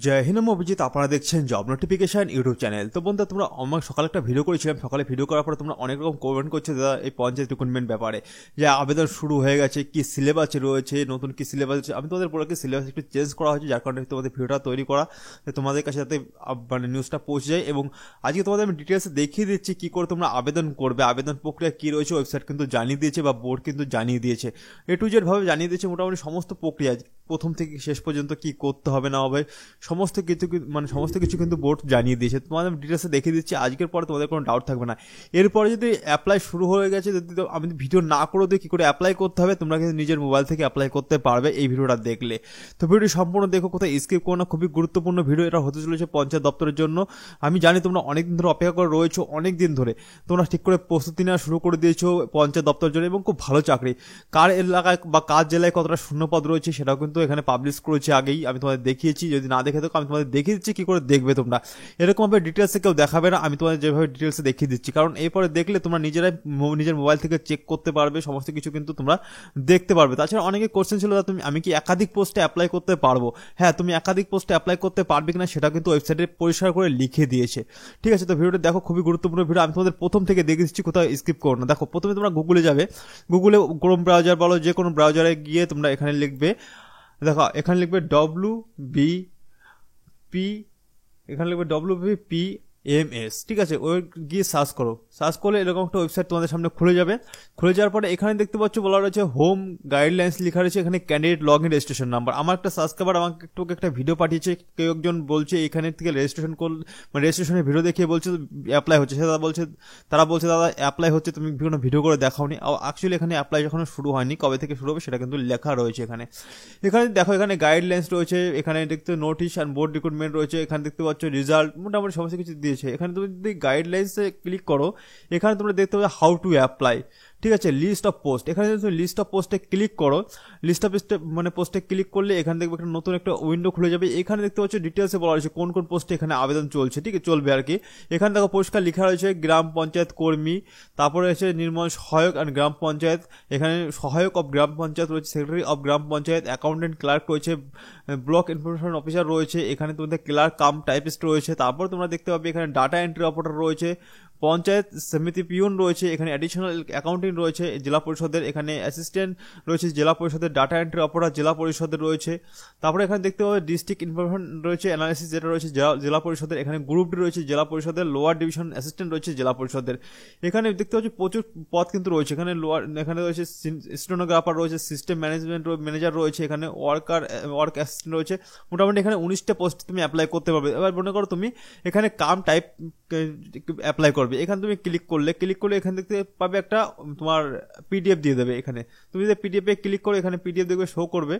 জয় হিন্দ, আমি অভিজিৎ। আপনারা দেখছেন জব নোটিফিকেশন ইউটিউব চ্যানেল। তো বন্ধুরা, তোমরা আমার সকালে একটা ভিডিও করেছিলাম। সকালে ভিডিও করার পরে তোমরা অনেক রকম কমেন্ট করছো দাদা এই পঞ্চায়েত রিক্রুটমেন্ট ব্যাপারে, যে আবেদন শুরু হয়ে গেছে, কি সিলেবাস রয়েছে, নতুন কি সিলেবাস আছে। আমি তোমাদের বলে সিলেবাস একটু চেঞ্জ করা হয়েছে, যার কারণে তোমাদের ভিডিওটা তৈরি করা, তোমাদের কাছে যাতে মানে নিউজটা পৌঁছে যায়। এবং আজকে তোমাদের আমি ডিটেলসে দেখিয়ে দিচ্ছি কী করে তোমরা আবেদন করবে, আবেদন প্রক্রিয়া কী রয়েছে। ওয়েবসাইট কিন্তু জানিয়ে দিয়েছে বা বোর্ড কিন্তু জানিয়ে দিয়েছে, A to Z ভাবে জানিয়ে দিয়েছে মোটামুটি সমস্ত প্রক্রিয়া, প্রথম থেকে শেষ পর্যন্ত কি করতে হবে না হবে সমস্ত কিছু কিন্তু বোর্ড জানিয়ে দিয়েছে। তোমাদের ডিটেলসে দেখিয়ে দিচ্ছি। আজকের পরে তোমাদের কোনো ডাউট থাকবে না। এরপরে যদি অ্যাপ্লাই শুরু হয়ে গেছে, যদি আমি ভিডিও না করে দিই কী করে অ্যাপ্লাই করতে হবে, তোমরা কিন্তু নিজের মোবাইল থেকে অ্যাপ্লাই করতে পারবে এই ভিডিওটা দেখলে। তো ভিডিওটি সম্পূর্ণ দেখো, কোথায় স্কিপ করো না। খুবই গুরুত্বপূর্ণ ভিডিও এটা হতে চলেছে পঞ্চায়েত দপ্তরের জন্য। আমি জানি তোমরা অনেকদিন ধরে অপেক্ষা করে রয়েছো, অনেক দিন ধরে তোমরা ঠিক করে প্রস্তুতি নেওয়া শুরু করে দিয়েছো পঞ্চায়েত দপ্তরের জন্য, এবং খুব ভালো চাকরি। কার এলাকায় বা কার জেলায় কতটা শূন্যপদ রয়েছে সেটাও কিন্তু এখানে পাবলিশ করেছে আগেই, আমি তোমাদের দেখিয়েছি। যদি না দেখে থাকো আমি তোমাদের দেখিয়ে দিচ্ছি কী করে দেখবে তোমরা। এরকমভাবে ডিটেলসে কেউ দেখাবে না, আমি তোমাদের যেভাবে ডিটেলসে দেখিয়ে দিচ্ছি, কারণ এরপরে দেখলে তোমরা নিজেরাই নিজের মোবাইল থেকে চেক করতে পারবে, সমস্ত কিছু কিন্তু তোমরা দেখতে পারবে। তাছাড়া অনেকে কোশ্চেন ছিল, আমি কি একাধিক পোস্টে অ্যাপ্লাই করতে পারবো? হ্যাঁ, তুমি একাধিক পোস্টে অ্যাপ্লাই করতে পারবে কিনা সেটা কিন্তু ওয়েবসাইটে পরিষ্কার করে লিখে দিয়েছে। ঠিক আছে, তো ভিডিওটা দেখো, খুবই গুরুত্বপূর্ণ ভিডিও। আমি তোমাদের প্রথম থেকে দেখিয়ে দিচ্ছি, কোথাও স্কিপ করো না। দেখো, প্রথমে তোমরা গুগলে যাবে, গুগলে ক্রোম ব্রাউজার বলো, যে কোনো ব্রাউজারে গিয়ে তোমরা এখানে লিখবে, দেখো এখানে লিখবে WBPMS। ঠিক আছে, ওই গিয়ে সার্চ করো। সার্চ করলে এরকম একটা ওয়েবসাইট তোমাদের সামনে খুলে যাবে। খুলে যাওয়ার পরে এখানে দেখতে পাচ্ছ বলা রয়েছে হোম গাইডলাইন্স লেখা রয়েছে, এখানে candidate log in registration number. আমার একটা সাবস্ক্রাইবার আমাকে একটা ভিডিও পাঠিয়েছে, কেউ একজন বলছে এখানে থেকে রেজিস্ট্রেশন করলে, মানে রেজিস্ট্রেশনের ভিডিও দেখিয়ে বলছে অ্যাপ্লাই হচ্ছে। তারা বলছে দাদা অ্যাপ্লাই হচ্ছে, তুমি কোনো ভিডিও করে দেখাওনি। অ্যাকচুয়ালি এখানে অ্যাপ্লাই যখন শুরু হয়নি, কবে থেকে শুরু হবে সেটা কিন্তু লেখা রয়েছে এখানে। এখানে দেখো, এখানে গাইডলাইন্স রয়েছে, এখানে দেখতে নোটিশ অ্যান্ড বোর্ড রিক্রুটমেন্ট রয়েছে, এখানে দেখতে পাচ্ছ রেজাল্ট, মোটামুটি সমস্ত কিছু দিয়েছে। এখানে তুমি যদি গাইডলাইন্সে ক্লিক করো, এখানে তোমরা দেখতে পাচ্ছ হাউ টু অ্যাপ্লাই। ঠিক আছে, লিস্ট অফ পোস্ট, এখানে যদি তুমি লিস্ট অফ পোস্টে ক্লিক করো, লিস্ট অফ পোস্টে ক্লিক করলে এখানে দেখবে একটা নতুন একটা উইন্ডো খুলে যাবে। এখানে দেখতে পাচ্ছ ডিটেলসে বলা রয়েছে কোন কোন পোস্টে এখানে আবেদন চলছে। ঠিক আছে, চলবে আর কি। এখানে দেখো পরিষ্কার লেখা রয়েছে গ্রাম পঞ্চায়েত কর্মী, তারপরে হচ্ছে নির্মল সহায়ক অ্যান্ড গ্রাম পঞ্চায়েত, এখানে সহায়ক অফ গ্রাম পঞ্চায়েত রয়েছে, secretary of gram panchayat, accountant clerk রয়েছে, ব্লক ইনফরমেশন অফিসার রয়েছে, এখানে তোমাদের ক্লার্ক কাম টাইপিস্ট রয়েছে। তারপর তোমরা দেখতে পাবে এখানে ডাটা এন্ট্রি অপারেটর রয়েছে, পঞ্চায়েত সমিতি পিউন রয়েছে, এখানে অ্যাডিশনাল অ্যাকাউন্টিং রয়েছে জেলা পরিষদের, এখানে অ্যাসিস্ট্যান্ট রয়েছে জেলা পরিষদের, ডাটা এন্ট্রি অপারেটর জেলা পরিষদের রয়েছে। তারপরে এখানে দেখতে পাবে ডিস্ট্রিক্ট ইনফরমেশন রয়েছে, অ্যানালিসিস যেটা রয়েছে জেলা পরিষদের, এখানে গ্রুপ ডি রয়েছে জেলা পরিষদের, লোয়ার ডিভিশন অ্যাসিস্ট্যান্ট রয়েছে জেলা পরিষদের। এখানে দেখতে পাচ্ছি প্রচুর পদ কিন্তু রয়েছে। এখানে রয়েছে স্টেনোগ্রাফার রয়েছে, সিস্টেম ম্যানেজমেন্ট ম্যানেজার রয়েছে, এখানে ওয়ার্ক অ্যাসিস্ট্যান্ট রয়েছে। মোটামুটি এখানে 19টা পোস্ট তুমি অ্যাপ্লাই করতে পারবে। এবার মনে করো তুমি এখানে কাম টাইপ অ্যাপ্লাই করবে, এখানে তুমি ক্লিক করলে এখানে দেখতে পাবে একটা তোমার পিডিএফ দিয়ে দেবে। এখানে তুমি যদি পিডিএফ এ ক্লিক করো, এখানে পিডিএফ দেখবে শো করবে,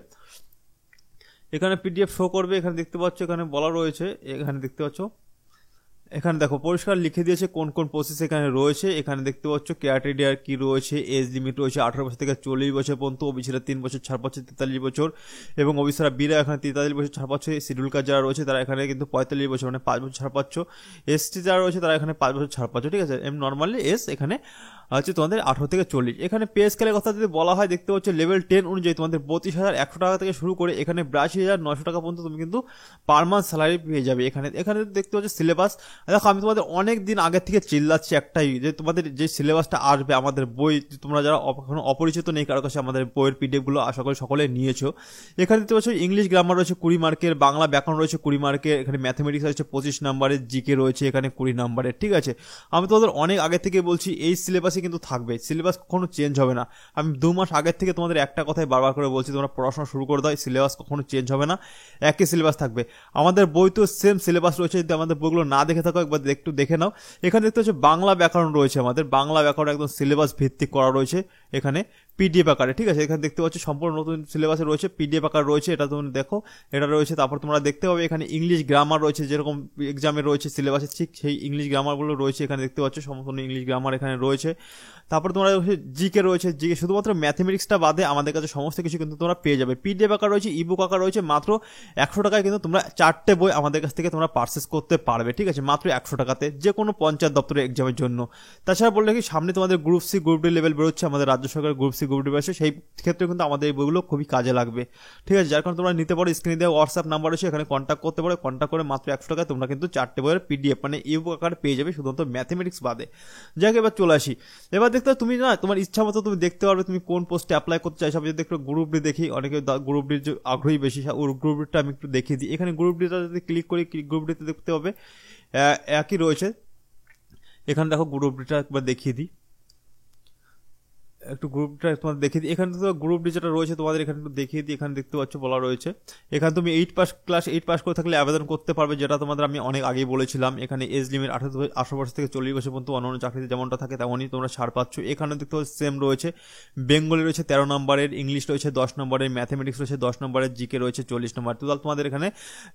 এখানে পিডিএফ শো করবে। এখানে দেখতে পাচ্ছ, এখানে বলা রয়েছে, এখানে দেখতে পাচ্ছ, এখানে দেখো পরিষ্কার লিখে দিয়েছে কোন কোন প্রসেস এখানে রয়েছে। এখানে দেখতে পাচ্ছ ক্রাইটেরিয়া কি রয়েছে, এজ লিমিট রয়েছে 18 বছর থেকে 40 বছর পর্যন্ত, ওবিসিরা 3 বছর ছাড় পাচ্ছে 43 বছর, এবং ওবিসিরা বিরা এখানে 43 বছর ছাড় পাচ্ছে। শিডিউল কাস্ট যারা রয়েছে তারা এখানে কিন্তু 45 বছর মানে 5 বছর ছাড় পাচ্ছ। এসটি যারা রয়েছে তারা এখানে 5 বছর ছাড় পাচ্ছ। ঠিক আছে, নর্মালি এস এখানে হচ্ছে তোমাদের 18 থেকে 40। এখানে পে স্কেলের কথা যদি বলা হয়, দেখতে পাচ্ছ লেভেল 10 অনুযায়ী তোমাদের 32,100 টাকা থেকে শুরু করে এখানে 82,900 টাকা পর্যন্ত তুমি কিন্তু পার মান্থ স্যালারি পেয়ে যাবে। এখানে দেখতে পাচ্ছ সিলেবাস। দেখো, আমি তোমাদের অনেক দিন আগের থেকে চিল্লাচ্ছি একটাই, যে তোমাদের যে সিলেবাসটা আসবে, আমাদের বই, তোমরা যারা এখনো অপরিচিত নেই কারো কাছে, আমাদের বইয়ের পিডিএফগুলো আশা করি সকলে নিয়েছো। এখানে দেখতে পাচ্ছ ইংলিশ গ্রামার রয়েছে 20 মার্কের, বাংলা ব্যাকরণ রয়েছে 20 মার্কের, এখানে ম্যাথমেটিক্স রয়েছে 25 নাম্বারের, জিকে রয়েছে এখানে 20 নাম্বারের। ঠিক আছে, আমি তোমাদের অনেক আগে থেকে বলছি এই সিলেবাসই কিন্তু থাকবে, সিলেবাস কখনো চেঞ্জ হবে না। আমি 2 মাস আগের থেকে তোমাদের একটা কথাই বারবার করে বলছি, তোমরা পড়াশোনা শুরু করে দাও, সিলেবাস কখনো চেঞ্জ হবে না, একই সিলেবাস থাকবে। আমাদের বই তো সেম সিলেবাস রয়েছে, যদি আমাদের বইগুলো না দেখে থাকো একবার একটু দেখে নাও। এখানে দেখতে হচ্ছে বাংলা ব্যাকরণ রয়েছে, আমাদের বাংলা ব্যাকরণ একদম সিলেবাস ভিত্তিক করা রয়েছে এখানে পিডিএফ আকারে। ঠিক আছে, এখানে দেখতে পাচ্ছ সম্পূর্ণ নতুন সিলেবাসে রয়েছে, পিডিএফ আকার রয়েছে, এটা তুমি দেখো, এটা রয়েছে। তারপর তোমরা দেখতে পাবে এখানে ইংলিশ গ্রামার রয়েছে, যেরকম এক্সামে রয়েছে সিলেবাসে ঠিক সেই ইংলিশ গ্রামারগুলো রয়েছে। এখানে দেখতে পাচ্ছ সম্পূর্ণ ইংলিশ গ্রামার এখানে রয়েছে। তারপর তোমরা জিকে রয়েছে, জিকে শুধুমাত্র ম্যাথমেটিক্সটা বাদে আমাদের কাছে সমস্ত কিছু কিন্তু তোমরা পেয়ে যাবে। পিডিএফ আকার রয়েছে, ইবুক আকার রয়েছে, মাত্র 100 টাকায় কিন্তু তোমরা 4টে বই আমাদের কাছ থেকে তোমরা পারচেস করতে পারবে। ঠিক আছে, মাত্র 100 টাকাতে, যে কোনো পঞ্চায়েত দপ্তরের এক্সামের জন্য। তাছাড়া বললে কি, সামনে তোমাদের group C group D level বেরোচ্ছে, আমাদের রাজ্য সরকারের group C SSC group D আছে, সেই ক্ষেত্রে কিন্তু আমাদের এই বইগুলো খুবই কাজে লাগবে। ঠিক আছে, যার কারণে তোমরা নিতে পারো, স্ক্রিনে দেওয়া হোয়াটসঅ্যাপ নাম্বার আছে, এখানে কন্ট্যাক্ট করতে পারো। কন্ট্যাক্ট করে মাত্র 100 টাকায় তোমরা কিন্তু 4টে বইয়ের পিডিএফ মানে ইবুক আকারে পেয়ে যাবে, শুধুমাত্র ম্যাথমেটিক্স বাদে। যাক, এবার চলে আসি। এবার দেখতে তুমি না তোমার ইচ্ছা মতো তুমি দেখতে পারবে তুমি কোন পোস্টে অ্যাপ্লাই করতে চাইছো। আমি যদি একটু গ্রুপ ডি দেখি, অনেকে গ্রুপ ডির আগ্রহী বেশি, গ্রুপ ডিটা আমি একটু দেখিয়ে দিই। এখানে গ্রুপ ডিটা যদি ক্লিক করি, গ্রুপ ডিতে দেখতে হবে একই রয়েছে। এখানে দেখো গ্রুপ ডিটা একবার দেখিয়ে দিই, একটু গ্রুপটা তোমাদের দেখিয়ে দিই। এখানে তো গ্রুপ ডি যেটা রয়েছে তোমাদের এখানে একটু দেখিয়ে দিই। এখানে দেখতে পাচ্ছ বলা রয়েছে, এখানে তুমি ক্লাস 8 পাস করে থাকলে আবেদন করতে পারবে, যেটা তোমাদের আমি অনেক আগেই বলেছিলাম। এখানে এজ লিমিট 18 বছর থেকে 40 বছর পর্যন্ত, অন্যান্য চাকরিতে যেমনটা থাকে তেমনই তোমরা ছাড় পাচ্ছ। এখানে দেখতে পাচ্ছ সেম রয়েছে, বেঙ্গলি রয়েছে 13 নম্বরের, ইংলিশ রয়েছে 10 নম্বরের, ম্যাথমেটিক্স রয়েছে 10 নম্বরের, জিকে রয়েছে 40 নম্বর। টোটাল তোমাদের এখানে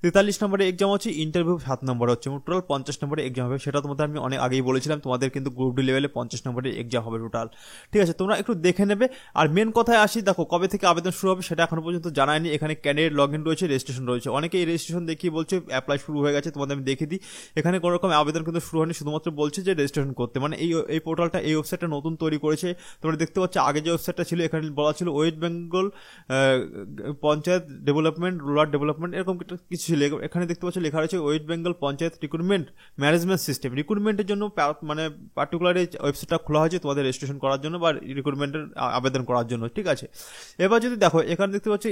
43 নম্বরের এক্সাম হচ্ছে, ইন্টারভিউ 7 নম্বর হচ্ছে, টোটাল 50 নম্বরের এক্সাম হবে। সেটা তোমাদের আমি অনেক আগেই বলেছিলাম, তোমাদের কিন্তু গ্রুপ ডি লেভেলে 50 নম্বরের এক্সাম হবে টোটাল। ঠিক আছে, তোমরা একটু দেখে নেবে। আর মেন কথায় আসি, দেখো কবে থেকে আবেদন শুরু হবে সেটা এখনো পর্যন্ত জানায়নি। এখানে ক্যান্ডিডেট লগ ইন রয়েছে, রেজিস্ট্রেশন রয়েছে। অনেকে এই রেজিস্ট্রেশন দেখিয়ে বলছে অ্যাপ্লাই শুরু হয়ে গেছে, তোমাদের আমি দেখিয়ে দিই। এখানে কোনো রকম আবেদন কিন্তু শুরু হয়নি, শুধুমাত্র বলছে যে রেজিস্ট্রেশন করতে। মানে এই পোর্টালটা, এই ওয়েবসাইটটা নতুন তৈরি করেছে। তোমরা দেখতে পাচ্ছ আগে যে ওয়েবসাইটটা ছিল এখানে বলা ছিল West Bengal panchayat development, rural development, এরকম কিছু ছিল। এখানে দেখতে পাচ্ছ লেখা রয়েছে West Bengal panchayat recruitment management system. রিক্রুটমেন্টের জন্য মানে পার্টিকুলার এই ওয়েবসাইটটা খোলা হয়েছে তোমাদের রেজিস্ট্রেশন করার জন্য বা রিক্রুটমেন্টের আবেদন করার জন্য। ঠিক আছে, এবার যদি দেখো এখানে দেখতে পাচ্ছ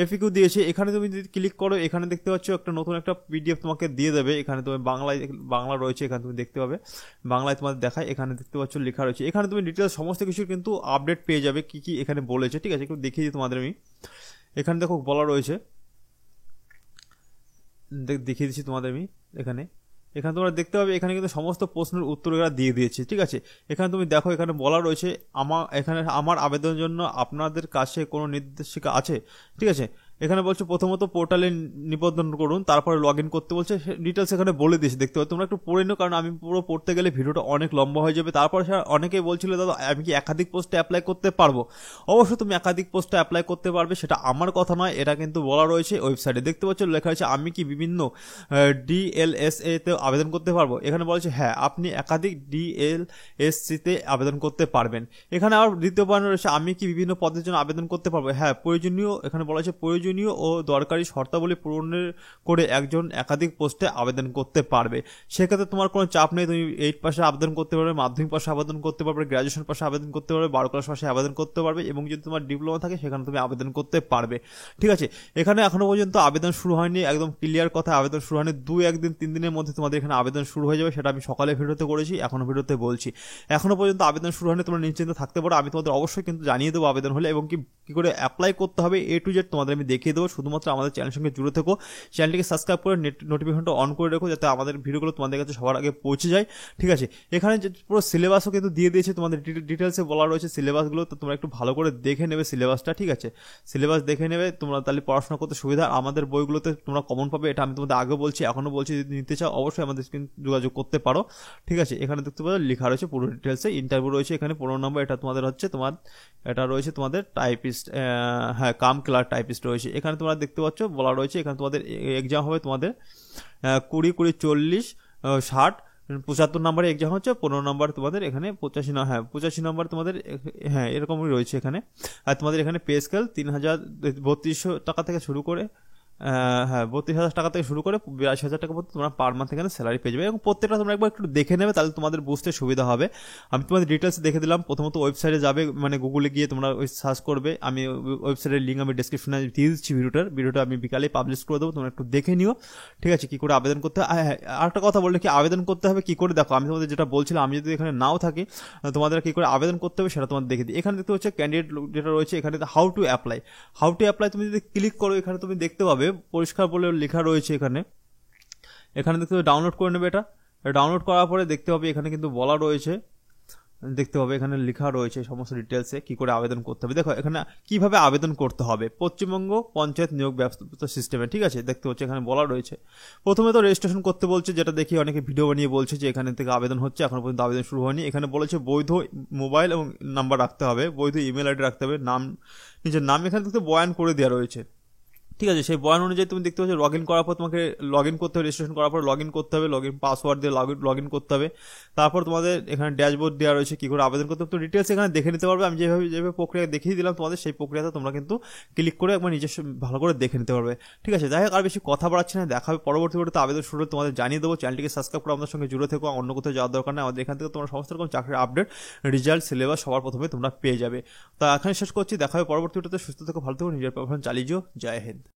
এফিকিউ দিয়েছে। এখানে তুমি যদি ক্লিক করো, এখানে দেখতে পাচ্ছ একটা নতুন একটা পিডিএফ তোমাকে দিয়ে দেবে। এখানে তুমি বাংলা রয়েছে, এখানে তুমি দেখতে পাবে, বাংলায় তোমাদের দেখায়। এখানে দেখতে পাচ্ছ লেখা রয়েছে, এখানে তুমি ডিটেলস সমস্ত কিছু কিন্তু আপডেট পেয়ে যাবে, কি কি এখানে বলেছে। ঠিক আছে, একটু দেখিয়ে দিই তোমাদের আমি। এখানে দেখো বলা রয়েছে, দেখিয়ে দিচ্ছি তোমাদের আমি। এখানে তোমরা দেখতে পাবে, এখানে কিন্তু সমস্ত প্রশ্নের উত্তর এরা দিয়ে দিয়েছে। ঠিক আছে, এখানে তুমি দেখো, এখানে বলা রয়েছে আমার আবেদনের জন্য আপনাদের কাছে কোনো নির্দেশিকা আছে। ঠিক আছে, এখানে বলছে প্রথমত পোর্টালে নিবন্ধন করুন, তারপরে লগ ইন করতে বলছে। ডিটেলস এখানে বলে দিয়েছে, দেখতে পাচ্ছ। তোমরা একটু পড়ে নিও, কারণ আমি পুরো পড়তে গেলে ভিডিওটা অনেক লম্বা হয়ে যাবে। তারপরে অনেকেই বলছিল দাদা আমি কি একাধিক পোস্টে অ্যাপ্লাই করতে পারবো? অবশ্যই তুমি একাধিক পোস্টে অ্যাপ্লাই করতে পারবে, সেটা আমার কথা নয়, এটা কিন্তু বলা রয়েছে ওয়েবসাইটে। দেখতে পাচ্ছ লেখা আছে আমি কি বিভিন্ন ডিএলএসএ তে আবেদন করতে পারবো? এখানে বলছে হ্যাঁ, আপনি একাধিক ডিএলএসসি তে আবেদন করতে পারবেন। এখানে আবার দ্বিতীয় পয়েন্ট রয়েছে আমি কি বিভিন্ন পদের জন্য আবেদন করতে পারবো? হ্যাঁ, প্রয়োজনীয়, এখানে বলা হয়েছে প্রয়োজনীয় ও দরকারি শর্তাবলী পূরণ করে একজন একাধিক পোস্টে আবেদন করতে পারবে। সেক্ষেত্রে তোমার কোনো চাপ নেই, তুমি 8 পাশে আবেদন করতে পারবে, মাধ্যমিক পাশে আবেদন করতে পারবে, গ্র্যাজুয়েশন পাশে আবেদন করতে পারবে, 12 ক্লাস পাশে আবেদন করতে পারবে, এবং যদি তোমার ডিপ্লোমা থাকে সেখানে তুমি আবেদন করতে পারবে। ঠিক আছে, এখানে এখনো পর্যন্ত আবেদন শুরু হয়নি, একদম ক্লিয়ার কথা, আবেদন শুরু হয়নি। 2-1 দিন 3 দিনের মধ্যে তোমাদের এখানে আবেদন শুরু হয়ে যাবে, সেটা আমি সকালে ভিডিওতে করেছি, এখনো ভিডিওতে বলছি। এখনো পর্যন্ত আবেদন শুরু হয়নি, তোমরা নিশ্চিন্ত থাকতে পারো। আমি তোমাদের অবশ্যই কিন্তু জানিয়ে দেবো আবেদন হলে, এবং কি করে অ্যাপ্লাই করতে হবে A to Z তোমাদের আমি দেখিয়ে দেবো। শুধুমাত্র আমাদের চ্যানেলের সঙ্গে জুড়ে থেকো, চ্যানেলটিকে সাবস্ক্রাইব করে নোটিফিকেশনটা অন করে রেখো, যাতে আমাদের ভিডিওগুলো তোমাদের কাছে সবার আগে পৌঁছে যায়। ঠিক আছে, এখানে যে পুরো সিলেবাসও কিন্তু দিয়ে দিয়েছে, তোমাদের ডিটেলসে বলা রয়েছে সিলেবাসগুলো, তো তোমরা একটু ভালো করে দেখে নেবে সিলেবাসটা। ঠিক আছে, সিলেবাস দেখে নেবে তোমরা, তাহলে পড়াশোনা করতে সুবিধা। আমাদের বইগুলোতে তোমরা কমন পাবে, এটা আমি তোমাদের আগে বলছি, এখনো বলছি, যদি নিতে চাও অবশ্যই আমাদের যোগাযোগ করতে পারো। ঠিক আছে, এখানে দেখতে পারো লেখা রয়েছে পুরো ডিটেলসে। ইন্টারভিউ রয়েছে এখানে 15 নম্বর, এটা তোমাদের হচ্ছে এটা রয়েছে তোমাদের টাইপিস্ট, হ্যাঁ কাম ক্লার্ক টাইপিস্ট রয়েছে। এখানে তোমরা দেখতে পাচ্ছ বলা রয়েছে, এখানে তোমাদের এক্সাম হবে তোমাদের 20, 40, 60, 75 নম্বরে এক্সাম হচ্ছে। 15 নম্বর তোমাদের এখানে 85 নম্বর তোমাদের, হ্যাঁ এরকমই রয়েছে এখানে। আর তোমাদের এখানে পে স্কেল 3200 টাকা থেকে শুরু করে, হ্যাঁ 32,000 টাকা থেকে শুরু করে 82,000 টাকা পর্যন্ত তোমরা পার মান্থ এখানে স্যালারি পেয়ে যাবে। এবং প্রত্যেকটা তোমরা একবার একটু দেখে নেবে, তাহলে তোমাদের বুঝতে সুবিধা হবে। আমি তোমাদের ডিটেলস দেখে দিলাম। প্রথমত ওয়েবসাইটে যাবে, মানে গুগলে গিয়ে তোমরা ওই সার্চ করবে। আমি ওয়েবসাইটের লিঙ্ক আমি ডেসক্রিপশনে দিয়ে দিচ্ছি, ভিডিওটা আমি বিকালে পাবলিশ করে দেবো, তোমরা একটু দেখে নিও। ঠিক আছে, কি করে আবেদন করতে হবে। আরেকটা কথা বললে, কি আবেদন করতে হবে কি করে, দেখো আমি তোমাদের যেটা বলছিলাম, আমি যদি এখানে নাও থাকি, তোমাদের কি করে আবেদন করতে হবে সেটা তোমাদের দেখে দিই। এখানে দেখতে হচ্ছে ক্যান্ডিডেট যেটা রয়েছে, এখানে হাউ টু অ্যাপ্লাই তুমি যদি ক্লিক করো, এখানে তুমি দেখতে পাবে পরিষ্কার বলে লেখা রয়েছে। এখানে দেখতে পাবে ডাউনলোড করে নেবে। এটা ডাউনলোড করার পরে দেখতে পাবে এখানে কিন্তু বলা রয়েছে, দেখতে পাবে এখানে লেখা রয়েছে সমস্ত ডিটেলসে কি করে আবেদন করতে হবে। দেখো এখানে কিভাবে আবেদন করতে হবে, পশ্চিমবঙ্গ পঞ্চায়েত নিয়োগ ব্যবস্থা সিস্টেমে। ঠিক আছে, দেখতে হচ্ছে এখানে বলা রয়েছে। প্রথমে তো রেজিস্ট্রেশন করতে বলছে, যেটা দেখি অনেকে ভিডিও বানিয়ে বলছে যে এখানে থেকে আবেদন হচ্ছে, এখনো পর্যন্ত আবেদন শুরু হয়নি। এখানে বলেছে বৈধ মোবাইল এবং নাম্বার রাখতে হবে, বৈধ ইমেল আইডি রাখতে হবে, নাম, নিজের নাম এখানে থেকে বয়ান করে দেওয়া রয়েছে। ঠিক আছে, সেই বয়ান অনুযায়ী তুমি দেখতে পাচ্ছ লগ ইন করার পর তোমাকে লগ ইন করতে হবে, রেজিস্ট্রেশন করার পর লগ ইন করতে হবে, লগ ইন পাসওয়ার্ড দিয়ে লগ ইন করতে হবে। তারপর তোমাদের এখানে ড্যাশবোর্ড দেওয়া রয়েছে কী করে আবেদন করতে হবে, তো ডিটেলস এখানে দেখে নিতে পারবে। আমি যেভাবে প্রক্রিয়া দেখিয়ে দিলাম তোমাদের, সেই প্রক্রিয়াতে তোমরা কিন্তু ক্লিক করে একবার নিজস্ব ভালো করে দেখে নিতে পারবে। ঠিক আছে, যাই হোক আর বেশি কথা বাড়াচ্ছি না, দেখা হবে পরবর্তী ভিডিওতে। আবেদন শুরু তোমাদের জানিয়ে দেবো। চ্যানেলটিকে সাবস্ক্রাইব করে আমাদের সঙ্গে জুড়ে থেকো, অন্য কোথাও যাওয়ার দরকার নেই। আমাদের এখান থেকে তোমরা সমস্ত রকম চাকরির আপডেট, রেজাল্ট, সিলেবাস সবার প্রথমে তোমরা পেয়ে যাবে। তো এখানে শেষ করছি, দেখা হবে পরবর্তী ভিডিওতে। সুস্থ থেকো, ভালো থেকো, নিজের পারফরমেন্স চালিয়ে যাও। জয় হিন্দ।